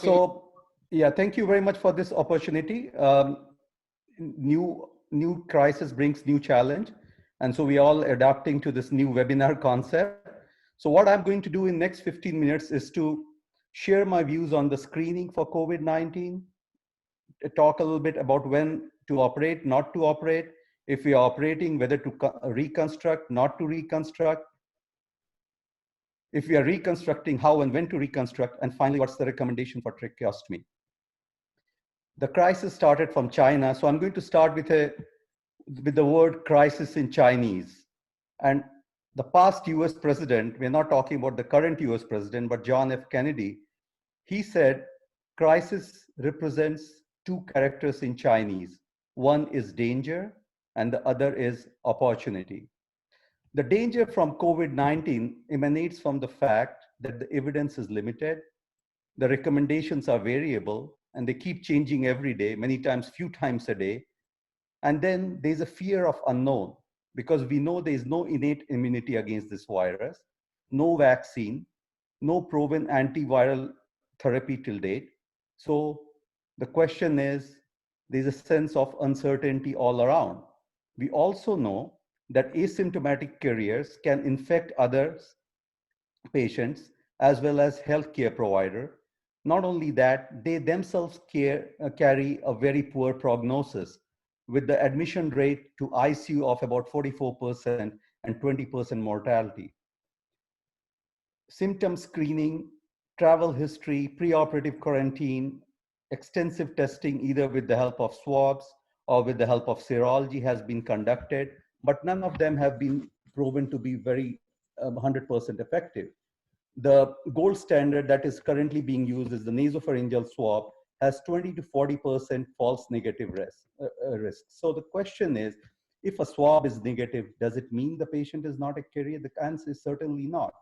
So, yeah, thank you very much for this opportunity. New crisis brings new challenge, and so we are all adapting to this new webinar concept. So, what I'm going to do in next 15 minutes is to share my views on the screening for COVID-19, talk a little bit about when to operate, not to operate, if we are operating, whether to reconstruct, not to reconstruct, if we are reconstructing, how and when to reconstruct, and finally, what's the recommendation for tracheostomy. The crisis started from China, so I'm going to start with the word crisis in Chinese. And the past US president, we're not talking about the current US president, but John F. Kennedy, he said, crisis represents two characters in Chinese. One is danger, and the other is opportunity. The danger from COVID-19 emanates from the fact that the evidence is limited, the recommendations are variable, and they keep changing every day, many times, few times a day. And then there's a fear of unknown, because we know there is no innate immunity against this virus, no vaccine, no proven antiviral therapy till date. So the question is, there's a sense of uncertainty all around. We also know that asymptomatic carriers can infect others, patients, as well as healthcare provider. Not only that, they themselves carry a very poor prognosis, with the admission rate to ICU of about 44% and 20% mortality. Symptom screening, travel history, preoperative quarantine, extensive testing, either with the help of swabs or with the help of serology, has been conducted, but none of them have been proven to be very 100% effective. The gold standard that is currently being used is the nasopharyngeal swab, has 20 to 40% false negative risk. So the question is, if a swab is negative, does it mean the patient is not a carrier? The answer is certainly not.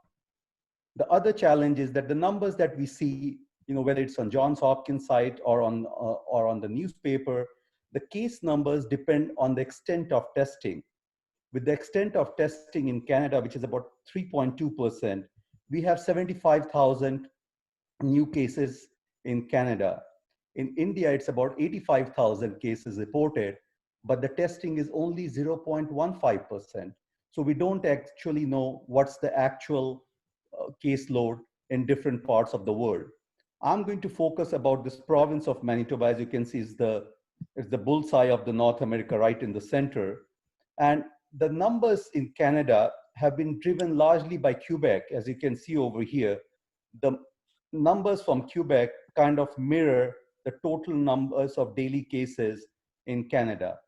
The other challenge is that the numbers that we see, whether it's on Johns Hopkins site or on the newspaper, the case numbers depend on the extent of testing. With the extent of testing in Canada, which is about 3.2%, we have 75,000 new cases in Canada. In India, it's about 85,000 cases reported, but the testing is only 0.15%. So we don't actually know what's the actual caseload in different parts of the world. I'm going to focus about this province of Manitoba. As you can see, is the bullseye of the North America right in the center. And the numbers in Canada have been driven largely by Quebec. As you can see over here, the numbers from Quebec kind of mirror the total numbers of daily cases in Canada.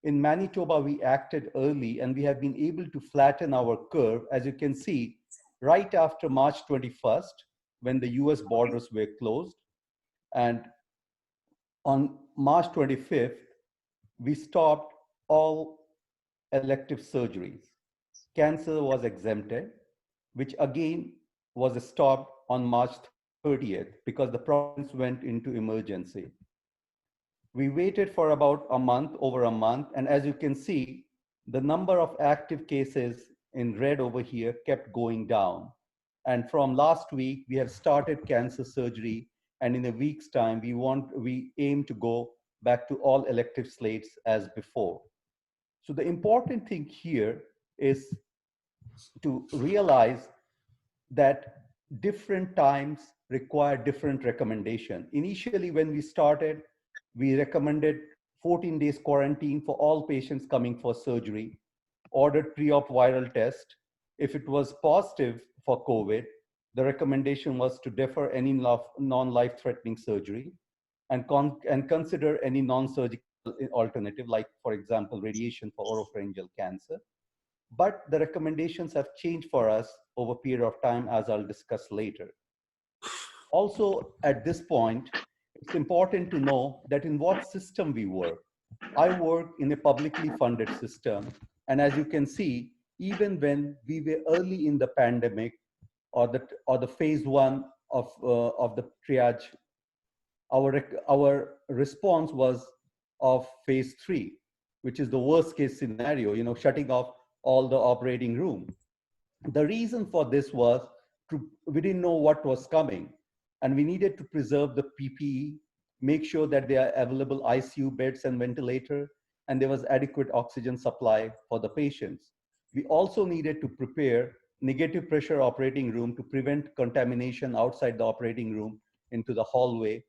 In Manitoba, we acted early and we have been able to flatten our curve. As you can see, right after March 21st, when the US borders were closed, and on March 25th, we stopped all elective surgeries. Cancer was exempted, which again was stopped on March 30th because the province went into emergency. We waited for about a month, over a month, and as you can see, the number of active cases in red over here kept going down. And from last week, we have started cancer surgery, and in a week's time, we aim to go back to all elective slates as before. So the important thing here is to realize that different times require different recommendation. Initially, when we started, we recommended 14 days quarantine for all patients coming for surgery, ordered pre-op viral test. If it was positive for COVID, the recommendation was to defer any non-life-threatening surgery and consider any non-surgical alternative, like, for example, radiation for oropharyngeal cancer. But the recommendations have changed for us over a period of time, as I'll discuss later. Also, at this point, it's important to know that in what system we work. I work in a publicly funded system. And as you can see, even when we were early in the pandemic or the phase one of the triage, our response was of phase 3, which is the worst case scenario, shutting off all the operating room. The reason for this was we didn't know what was coming. And we needed to preserve the PPE, make sure that there are available ICU beds and ventilator, and there was adequate oxygen supply for the patients. We also needed to prepare negative pressure operating room to prevent contamination outside the operating room into the hallway.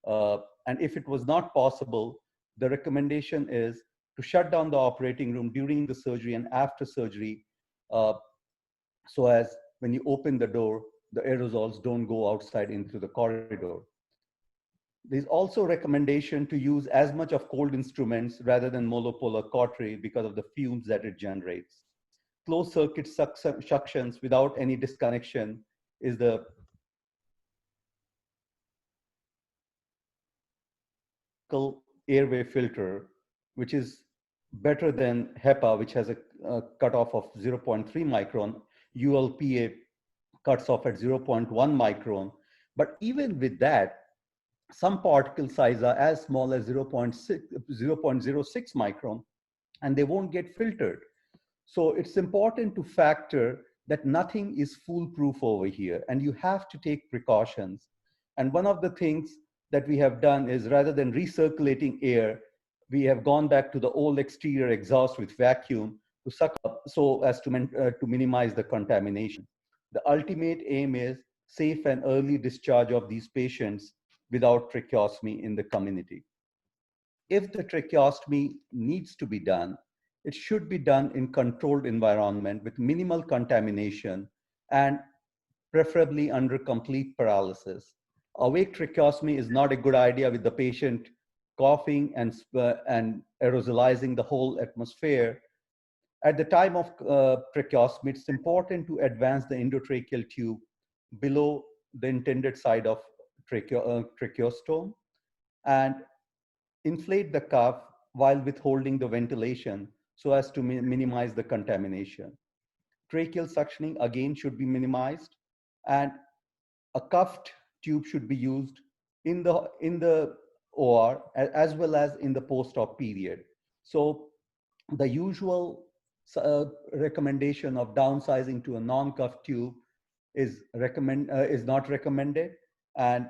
And if it was not possible, the recommendation is to shut down the operating room during the surgery and after surgery, uh, so as when you open the door, the aerosols don't go outside into the corridor. There's also recommendation to use as much of cold instruments rather than monopolar cautery because of the fumes that it generates. Closed circuit suctions without any disconnection is the airway filter, which is better than HEPA, which has a cutoff of 0.3 micron. ULPA cuts off at 0.1 micron. But even with that, some particle size are as small as 0.06 micron, and they won't get filtered. So it's important to factor that nothing is foolproof over here, and you have to take precautions. And one of the things that we have done is rather than recirculating air, we have gone back to the old exterior exhaust with vacuum to suck up so as to minimize the contamination. The ultimate aim is safe and early discharge of these patients without tracheostomy in the community. If the tracheostomy needs to be done, it should be done in controlled environment with minimal contamination and preferably under complete paralysis. Awake tracheostomy is not a good idea with the patient coughing and aerosolizing the whole atmosphere. At the time of tracheostomy, it's important to advance the endotracheal tube below the intended side of tracheostome and inflate the cuff while withholding the ventilation so as to minimize the contamination. Tracheal suctioning again should be minimized, and a cuffed tube should be used in the OR as well as in the post-op period. So the usual recommendation of downsizing to a non-cuffed tube is not recommended, and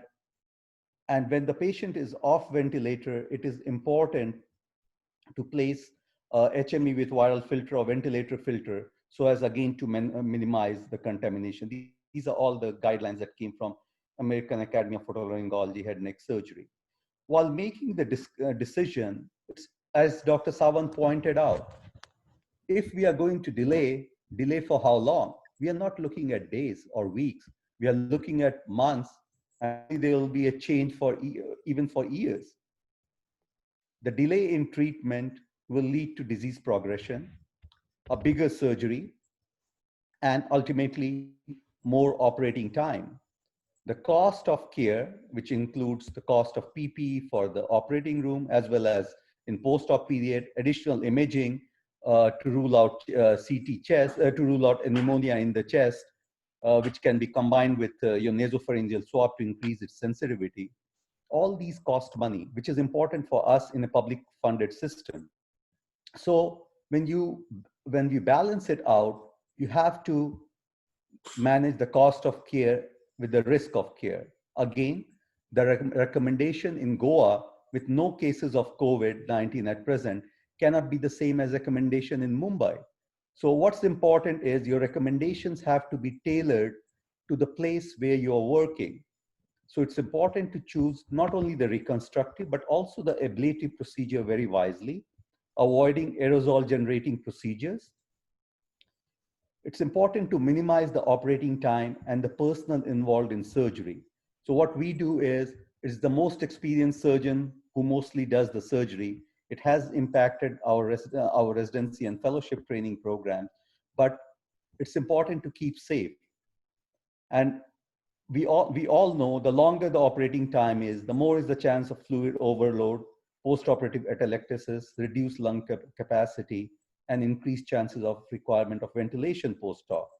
when the patient is off ventilator, it is important to place HME with viral filter or ventilator filter so as again to minimize the contamination. These are all the guidelines that came from American Academy of Otolaryngology head neck surgery. While making the decision, as Dr. Sawan pointed out, if we are going to delay for how long? We are not looking at days or weeks. We are looking at months, and there will be a change for even for years. The delay in treatment will lead to disease progression, a bigger surgery, and ultimately more operating time. The cost of care, which includes the cost of PPE for the operating room, as well as in post-op period, additional imaging to rule out CT chest, to rule out pneumonia in the chest, which can be combined with your nasopharyngeal swab to increase its sensitivity. All these cost money, which is important for us in a public funded system. So when you balance it out, you have to manage the cost of care with the risk of care. Again, the recommendation in Goa with no cases of COVID-19 at present cannot be the same as recommendation in Mumbai. So what's important is your recommendations have to be tailored to the place where you're working. So it's important to choose not only the reconstructive, but also the ablative procedure very wisely, avoiding aerosol generating procedures. It's important to minimize the operating time and the personnel involved in surgery. So what we do is, it's the most experienced surgeon who mostly does the surgery. It has impacted our residency and fellowship training programs, but it's important to keep safe. And we all know the longer the operating time is, the more is the chance of fluid overload, postoperative atelectasis, reduced lung capacity, and increased chances of requirement of ventilation post-op.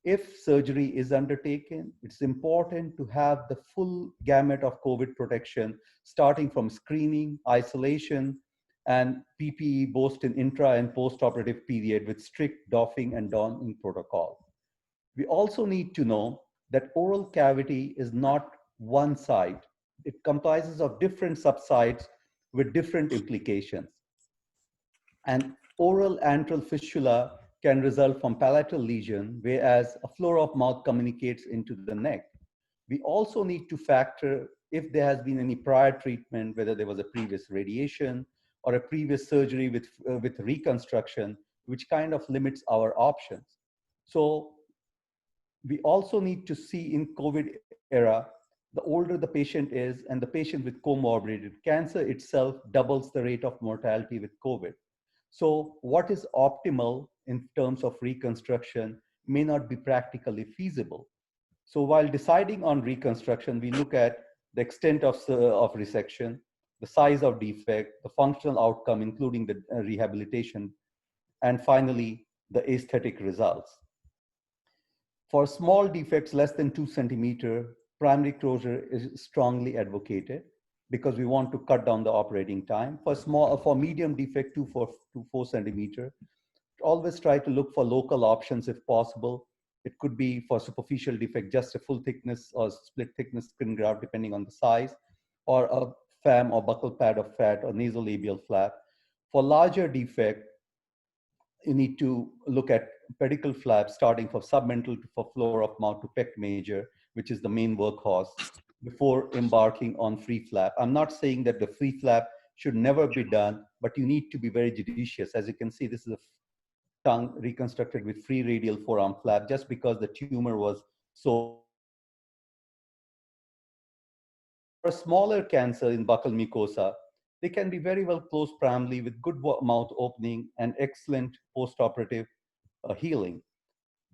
If surgery is undertaken, it's important to have the full gamut of COVID protection, starting from screening, isolation, and PPE both in intra and post-operative period with strict doffing and donning protocol. We also need to know that oral cavity is not one side. It comprises of different subsides with different implications. And oral antral fistula can result from palatal lesion, whereas a floor of mouth communicates into the neck. We also need to factor if there has been any prior treatment, whether there was a previous radiation or a previous surgery with reconstruction, which kind of limits our options. So we also need to see in COVID era, the older the patient is and the patient with comorbidity, cancer itself doubles the rate of mortality with COVID. So what is optimal in terms of reconstruction may not be practically feasible. So while deciding on reconstruction, we look at the extent of resection, the size of defect, the functional outcome, including the rehabilitation, and finally, the aesthetic results. For small defects less than 2 centimeter, primary closure is strongly advocated because we want to cut down the operating time. For medium defect, 2 to 4 centimeter, always try to look for local options if possible. It could be for superficial defect, just a full thickness or split thickness skin graft, depending on the size, or a FAM or buccal pad of fat or nasolabial flap. For larger defect, you need to look at pedicle flaps starting from submental for floor of mouth to pec major, which is the main workhorse, before embarking on free flap. I'm not saying that the free flap should never be done, but you need to be very judicious. As you can see, this is a tongue reconstructed with free radial forearm flap just because the tumor was so. For a smaller cancer in buccal mucosa, they can be very well closed primarily with good mouth opening and excellent postoperative healing.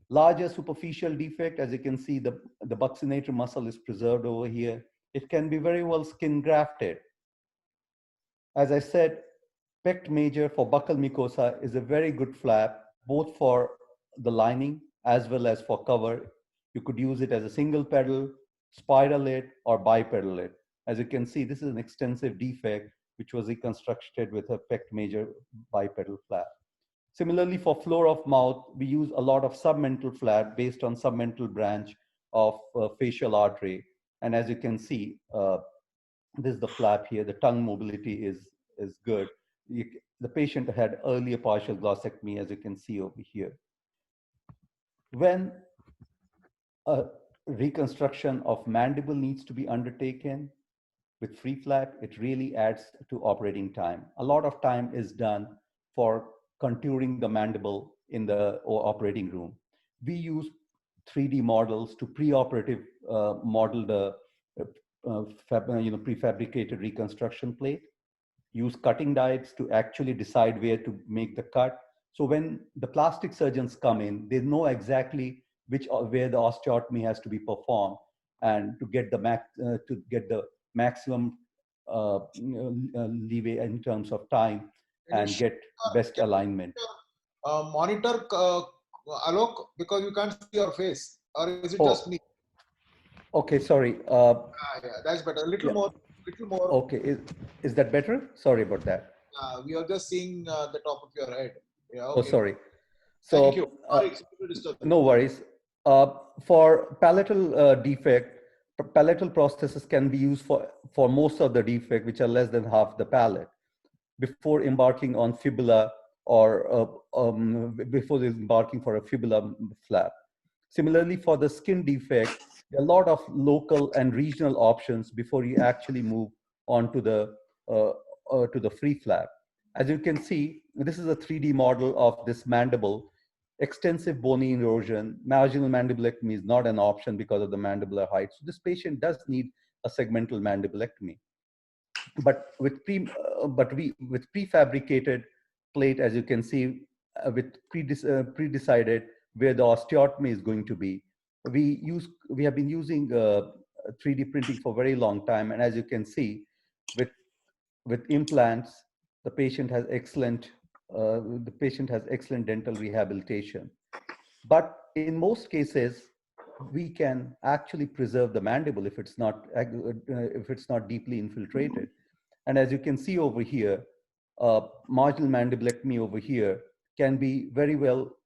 Larger superficial defect, as you can see, the buccinator muscle is preserved over here. It can be very well skin grafted. As I said, pect major for buccal mucosa is a very good flap, both for the lining as well as for cover. You could use it as a single pedal, spiral it, or bipedal it. As you can see, this is an extensive defect which was reconstructed with a pect major bipedal flap. Similarly, for floor of mouth, we use a lot of submental flap based on submental branch of facial artery. And as you can see, this is the flap here. The tongue mobility is good. The patient had earlier partial glossectomy, as you can see over here. When a reconstruction of mandible needs to be undertaken with free flap, it really adds to operating time. A lot of time is done for contouring the mandible in the operating room. We use 3D models to preoperative model the prefabricated reconstruction plate, use cutting diets to actually decide where to make the cut. So when the plastic surgeons come in, they know exactly where the osteotomy has to be performed, and to get the maximum leeway in terms of time and get best alignment. Monitor, Alok, because you can't see your face, or is it just me? Okay, sorry. Yeah, that's better. A little more, little more. Okay, is that better? Sorry about that. We are just seeing the top of your head. Yeah. Okay. Oh, sorry. So, thank you. Sorry to disturb you. No worries. For palatal defect, palatal prosthesis can be used for most of the defect, which are less than half the palate, before embarking on fibula or before embarking for a fibula flap. Similarly, for the skin defect, there are a lot of local and regional options before you actually move on to the free flap. As you can see, this is a 3D model of this mandible. Extensive bony erosion. Marginal mandibulectomy is not an option because of the mandibular height. So this patient does need a segmental mandibulectomy. But with prefabricated plate, as you can see, with pre-decided where the osteotomy is going to be, we have been using 3D printing for a very long time, and as you can see, with implants, the patient has excellent dental rehabilitation. But in most cases, we can actually preserve the mandible if it's not deeply infiltrated. And as you can see over here, marginal mandibulectomy over here can be very well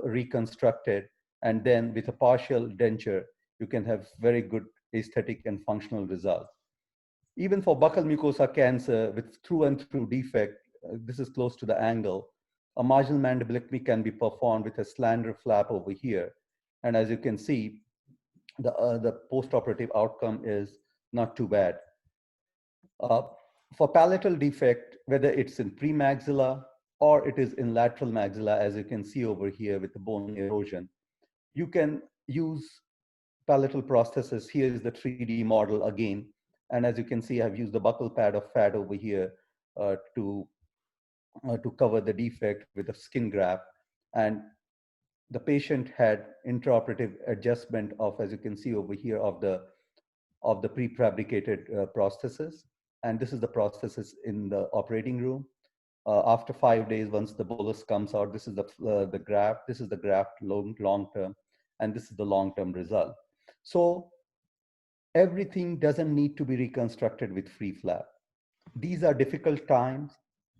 reconstructed. And then with a partial denture, you can have very good aesthetic and functional result. Even for buccal mucosa cancer with through and through defect, this is close to the angle, a marginal mandibulectomy can be performed with a slender flap over here. And as you can see, the post-operative outcome is not too bad. For palatal defect, whether it's in premaxilla or it is in lateral maxilla, as you can see over here with the bone erosion, you can use palatal prosthesis. Here is the 3D model again. And as you can see, I've used the buccal pad of fat over here to cover the defect with a skin graft. And the patient had intraoperative adjustment of, as you can see over here, of the prefabricated prosthesis. And this is the prosthesis in the operating room. After 5 days, once the bolus comes out, this is the graft. This is the graft long term, and this is the long-term result. So everything doesn't need to be reconstructed with free flap. These are difficult times,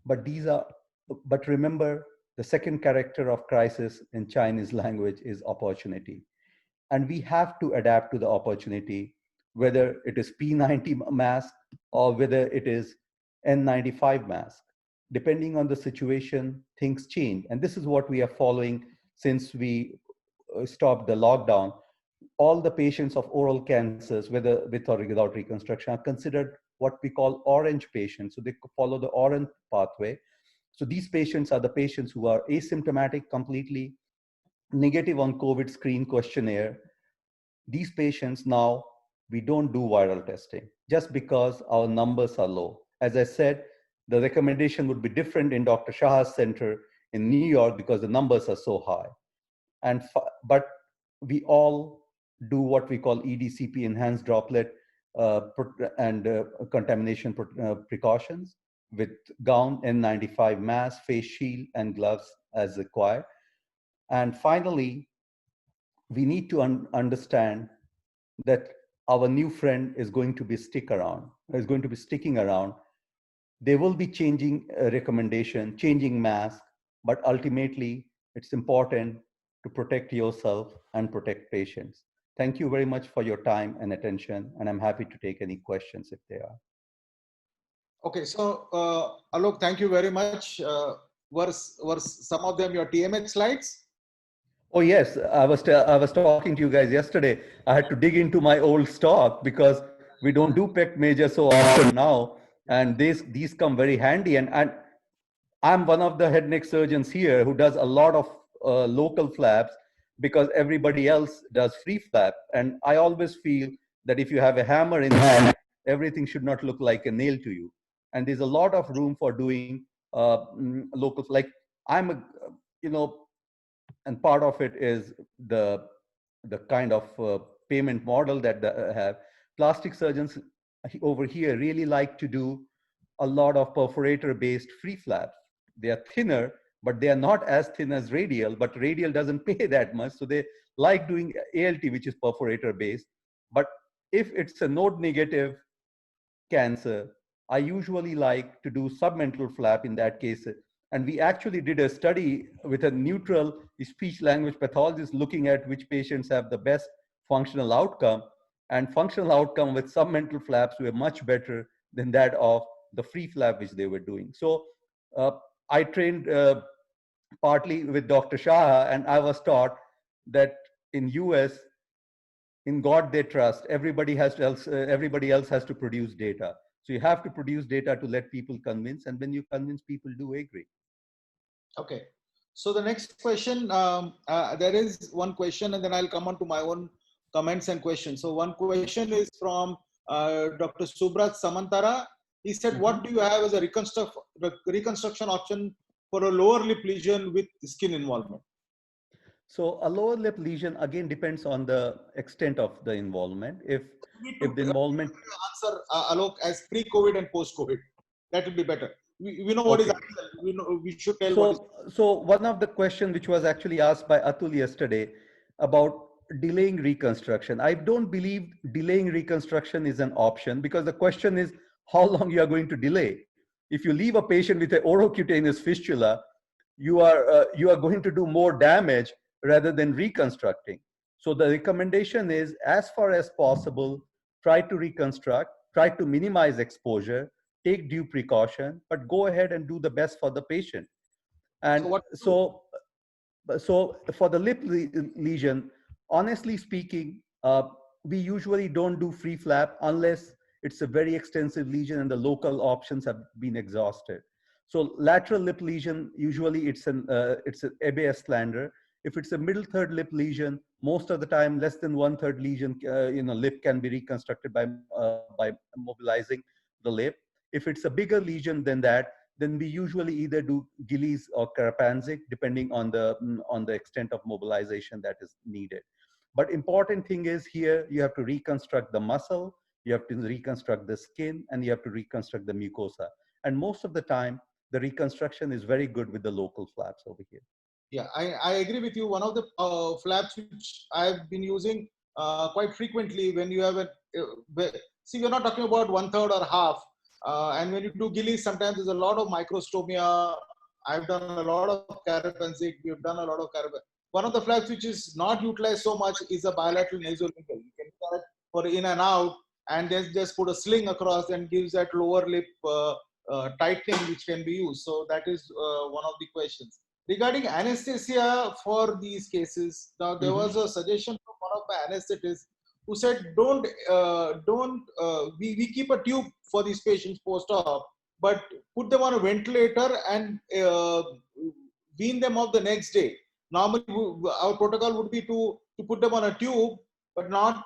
but remember, the second character of crisis in Chinese language is opportunity. And we have to adapt to the opportunity, whether it is P90 mask or whether it is N95 mask. Depending on the situation, things change. And this is what we are following since we stopped the lockdown. All the patients of oral cancers, whether with or without reconstruction, are considered what we call orange patients. So they follow the orange pathway. So these patients are the patients who are asymptomatic completely, negative on COVID screen questionnaire. These patients now, we don't do viral testing just because our numbers are low. As I said, the recommendation would be different in Dr. Shaha's center in New York because the numbers are so high. But we all do what we call EDCP, enhanced droplet and contamination precautions with gown, N95 mask, face shield, and gloves as required. And finally, we need to understand that our new friend is going to be sticking around. They will be changing recommendation, changing mask, but ultimately it's important to protect yourself and protect patients. Thank you very much for your time and attention, and I'm happy to take any questions if there are. Okay, so Alok, thank you very much. Were some of them your TMH slides? Oh yes, I was talking to you guys yesterday. I had to dig into my old stock because we don't do pec major so often now, and these come very handy. And I'm one of the head neck surgeons here who does a lot of local flaps because everybody else does free flap. And I always feel that if you have a hammer in hand, everything should not look like a nail to you. And there's a lot of room for doing local, like I'm a, and part of it is the kind of payment model that they have. Plastic surgeons over here really like to do a lot of perforator-based free flaps. They are thinner, but they are not as thin as radial, but radial doesn't pay that much. So they like doing ALT, which is perforator-based. But if it's a node negative cancer, I usually like to do submental flap in that case. And we actually did a study with a neutral speech language pathologist looking at which patients have the best functional outcome. And functional outcome with submental flaps were much better than that of the free flap which they were doing. So I trained partly with Dr. Shah, and I was taught that in US, in God they trust. Everybody else has to produce data. So you have to produce data to let people convince, and when you convince people, do agree. Okay. So the next question, there is one question, and then I'll come on to my own comments and questions. So one question is from Dr. Subrat Samantara. He said, what do you have as a reconstruction option for a lower lip lesion with skin involvement? So a lower lip lesion again depends on the extent of the involvement. If the involvement answer Alok as pre-COVID and post-COVID, that will be better. We know what is actual. We should tell. So one of the questions which was actually asked by Atul yesterday about delaying reconstruction. I don't believe delaying reconstruction is an option, because the question is how long you are going to delay. If you leave a patient with an orocutaneous fistula, you are going to do more damage rather than reconstructing. So the recommendation is, as far as possible, try to reconstruct, try to minimize exposure, take due precaution, but go ahead and do the best for the patient. So And what? so for the lip lesion, honestly speaking, we usually don't do free flap unless it's a very extensive lesion and the local options have been exhausted. So lateral lip lesion, usually it's an ABS slander. If it's a middle third lip lesion, most of the time less than 1/3 lesion, lip can be reconstructed by mobilizing the lip. If it's a bigger lesion than that, then we usually either do Gillies or Karapanzik, depending on the extent of mobilization that is needed. But important thing is here, you have to reconstruct the muscle, you have to reconstruct the skin, and you have to reconstruct the mucosa. And most of the time, the reconstruction is very good with the local flaps over here. Yeah, I agree with you. One of the flaps which I've been using quite frequently when you have see, we're not talking about 1/3 or half. And when you do Gillies, sometimes there's a lot of microstomia. I've done a lot of Karapanzik. We've done a lot of Karapanzik. One of the flaps which is not utilized so much is a bilateral nasolingual. You can use that for in and out, and then just put a sling across and gives that lower lip tightening which can be used. So that is one of the questions. Regarding anesthesia for these cases, now there was a suggestion from one of my anesthetists who said, we keep a tube for these patients post-op, but put them on a ventilator and wean them off the next day. Normally, our protocol would be to put them on a tube, but not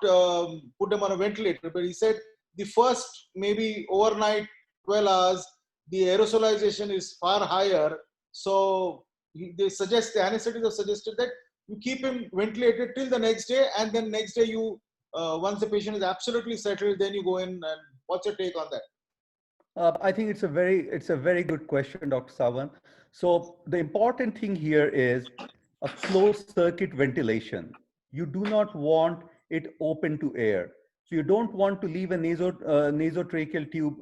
put them on a ventilator. But he said the first maybe overnight 12 hours, the aerosolization is far higher. So the anesthetists have suggested that you keep him ventilated till the next day, and then next day you, once the patient is absolutely settled, then you go in. And what's your take on that? I think it's a very good question, Dr. Sawan. So the important thing here is a closed circuit ventilation. You do not want it open to air. So you don't want to leave a nasotracheal tube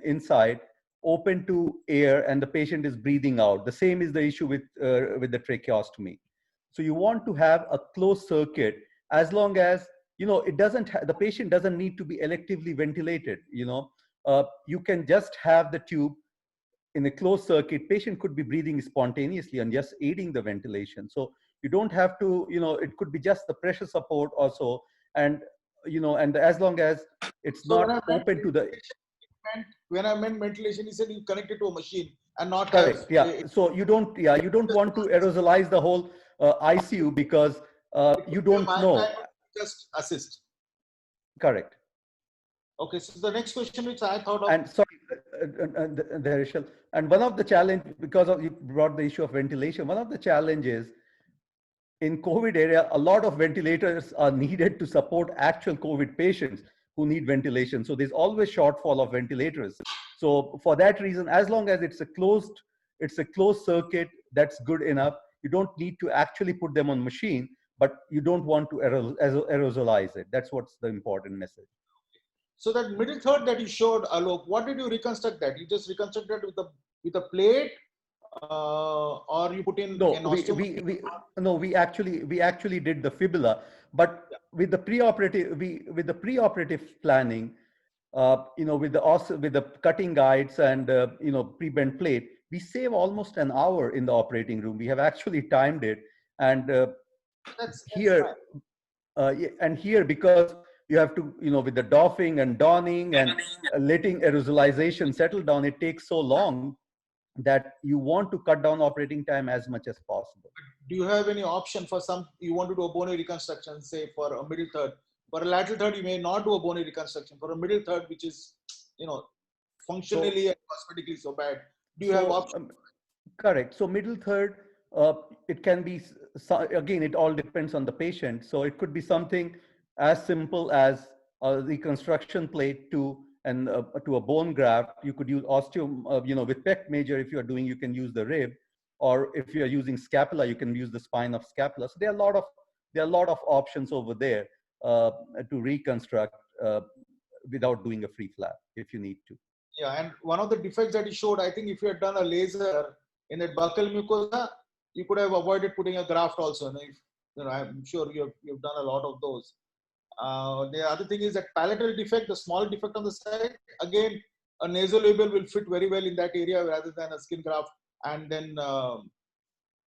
inside open to air and the patient is breathing out. The same is the issue with the tracheostomy. So you want to have a closed circuit as long as, the patient doesn't need to be electively ventilated, you can just have the tube in a closed circuit. Patient could be breathing spontaneously and just aiding the ventilation. So you don't have to, it could be just the pressure support also. And, and as long as it's So not open to the... When I meant ventilation, he said you connect it to a machine and not Correct, have... yeah. So you don't want to aerosolize the whole ICU because you don't know. Just assist. Correct. Okay, so the next question which I thought of... And sorry, Harishal, and one of the challenge, because of you brought the issue of ventilation, one of the challenges in COVID area, a lot of ventilators are needed to support actual COVID patients who need ventilation. So there's always shortfall of ventilators. So for that reason, as long as it's a closed circuit, that's good enough. You don't need to actually put them on machine, but you don't want to aerosolize it. That's what's the important message. So that middle third that you showed, Alok, what did you reconstruct that? You just reconstructed with a plate, or you put in? No, we actually did the fibula, but with the preoperative planning, with the cutting guides and pre-bent plate, we save almost an hour in the operating room. We have actually timed it, and here because you have to, with the doffing and donning and letting aerosolization settle down, it takes so long that you want to cut down operating time as much as possible. Do you have any option for you want to do a bone reconstruction, say for a middle third? For a lateral third, you may not do a bone reconstruction. For a middle third, which is, functionally and cosmetically so bad, do you have options? Correct. So middle third, it can be, again, it all depends on the patient. So it could be something as simple as a reconstruction plate to a bone graft. You could use osteo, with pec major, if you are doing, you can use the rib, or if you are using scapula, you can use the spine of scapula. So there are a lot of options over there to reconstruct without doing a free flap if you need to. Yeah, and one of the defects that he showed, I think if you had done a laser in that buccal mucosa, you could have avoided putting a graft also. I'm sure you've done a lot of those. The other thing is that palatal defect, the small defect on the side, again, a nasal label will fit very well in that area rather than a skin graft. And then,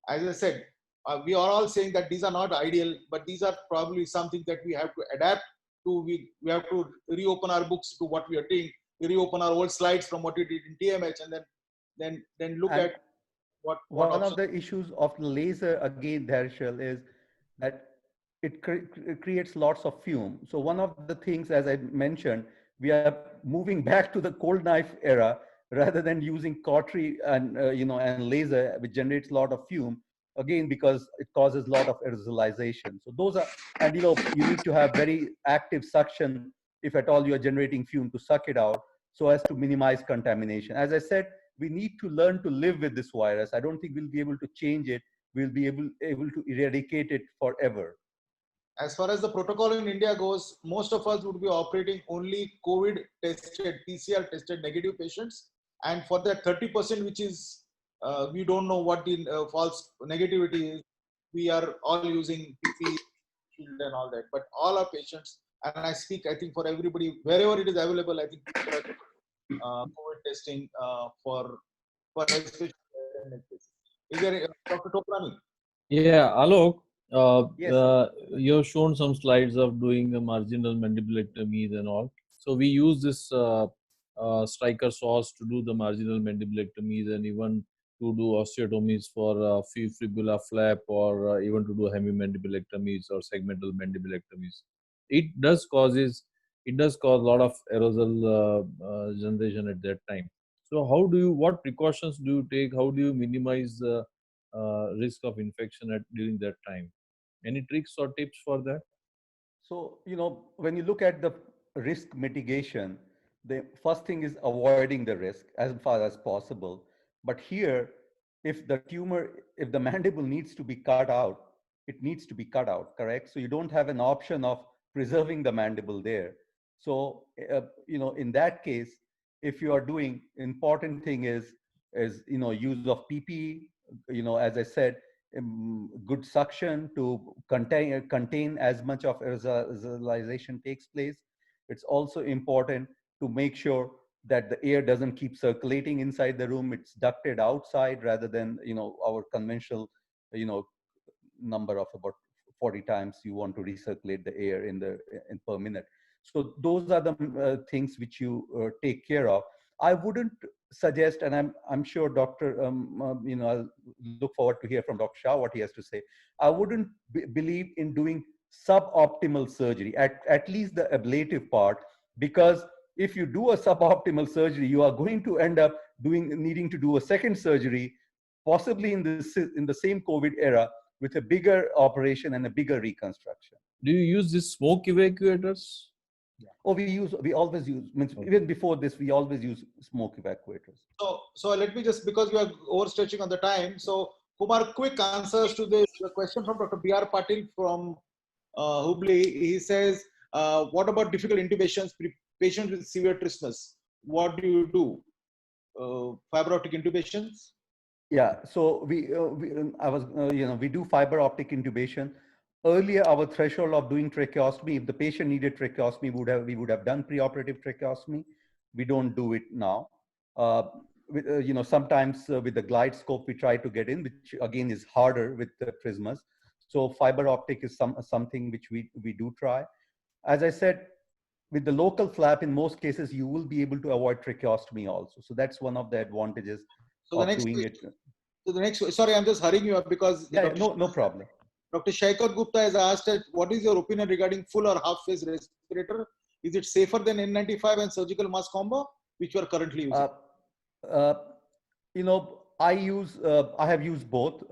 as I said, we are all saying that these are not ideal, but these are probably something that we have to adapt to. We have to reopen our books to what we are doing, reopen our old slides from what we did in TMH, and then look And at what one of options. the issues of the laser again, Darshal, is that it creates lots of fume. So one of the things, as I mentioned, we are moving back to the cold knife era rather than using cautery and and laser, which generates a lot of fume. Again, because it causes a lot of aerosolization. So those are, and you need to have very active suction if at all you are generating fume to suck it out, so as to minimize contamination. As I said, we need to learn to live with this virus. I don't think we'll be able to change it. We'll be able to eradicate it forever. As far as the protocol in India goes, most of us would be operating only COVID tested, PCR tested negative patients. And for that 30%, which is, we don't know what the false negativity is, we are all using PPE and all that. But all our patients, and I speak, I think for everybody, wherever it is available, I think people are COVID testing for especially. Is there, Dr. Toprani? Yeah, Alok, Yes. you've shown some slides of doing the marginal mandibulectomies and all. So we use this striker sauce to do the marginal mandibulectomies and even to do osteotomies for fibula flap or even to do hemimandibulectomies or segmental mandibulectomies. It does cause a lot of aerosol generation at that time. So what precautions do you take? How do you minimize risk of infection during that time? Any tricks or tips for that? So, when you look at the risk mitigation, the first thing is avoiding the risk as far as possible. But here, if the mandible needs to be cut out, it needs to be cut out, correct? So you don't have an option of preserving the mandible there. So, in that case, if you are doing, important thing is use of PPE, as I said, good suction to contain as much of aerosolization takes place. It's also important to make sure that the air doesn't keep circulating inside the room. It's ducted outside rather than our conventional you know number of about 40 times you want to recirculate the air in per minute. So those are the things which you take care of. I wouldn't suggest, and I'm sure Dr. I'll look forward to hear from Dr. Shah what he has to say. I wouldn't believe in doing suboptimal surgery, at least the ablative part, because if you do a suboptimal surgery, you are going to end up needing to do a second surgery, possibly in the same COVID era, with a bigger operation and a bigger reconstruction. Do you use these smoke evacuators? Oh, we always use, even before this, we always use smoke evacuators. So let me just, because we are overstretching on the time. So Kumar, quick answers to the question from Dr. B.R. Patil from Hubli. He says, what about difficult intubations, patients with severe trismus? What do you do? Fiber optic intubations? Yeah, so we do fiber optic intubation. Earlier, our threshold of doing tracheostomy, if the patient needed tracheostomy, we would have done preoperative tracheostomy. We don't do it now. Sometimes with the glide scope, we try to get in, which again is harder with the trismus. So fiber optic is something which we do try. As I said, with the local flap, in most cases, you will be able to avoid tracheostomy also. So that's one of the advantages of doing it. So the next, sorry, I'm just hurrying you up because no problem. Dr. Shaikar Gupta has asked, what is your opinion regarding full or half face respirator? Is it safer than N95 and surgical mask combo, which you are currently using? I have used both.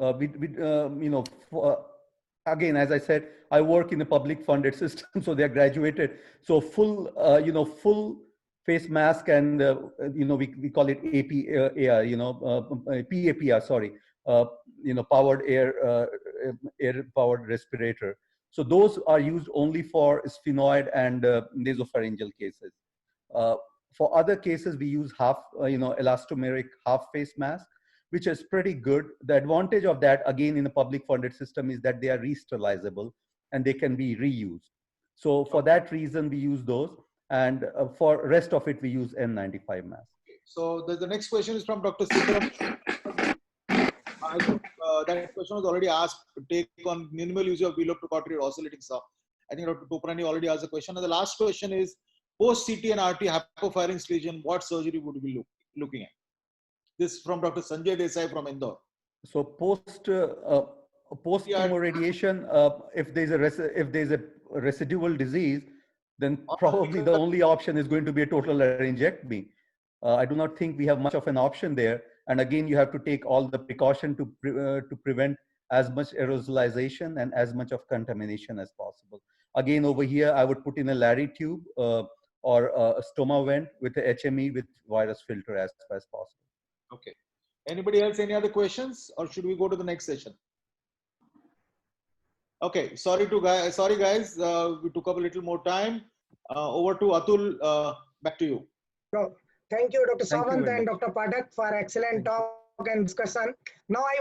Again, as I said, I work in a public funded system, so they're graduated. So full face mask and, we call it APAR, PAPR, sorry, powered air powered respirator. So those are used only for sphenoid and nasopharyngeal cases. For other cases, we use elastomeric half face mask, which is pretty good. The advantage of that, again, in a public funded system is that they are re-sterilizable and they can be reused. So for that reason, we use those. And for rest of it, we use N95 mask. So the next question is from Dr. Sidram. I think that question was already asked. Take on minimal use of veloprocortical oscillating saw. I think Dr. Toprani already asked the question. And the last question is, post CT and RT hypopharynx lesion, what surgery would we be looking at? This from Dr. Sanjay Desai from Indore. So post chemo radiation, if there's a residual disease, then probably the only option is going to be a total laryngectomy. I do not think we have much of an option there. And again, you have to take all the precaution to prevent as much aerosolization and as much of contamination as possible. Again, over here, I would put in a Larry tube or a stoma vent with a HME with virus filter as far as possible. Okay. Anybody else, any other questions, or should we go to the next session? Okay, sorry guys, we took up a little more time. Over to Atul, back to you. No, thank you, Dr. Thank you Sawant very and much. Dr. Pathak for excellent talk and discussion. Now I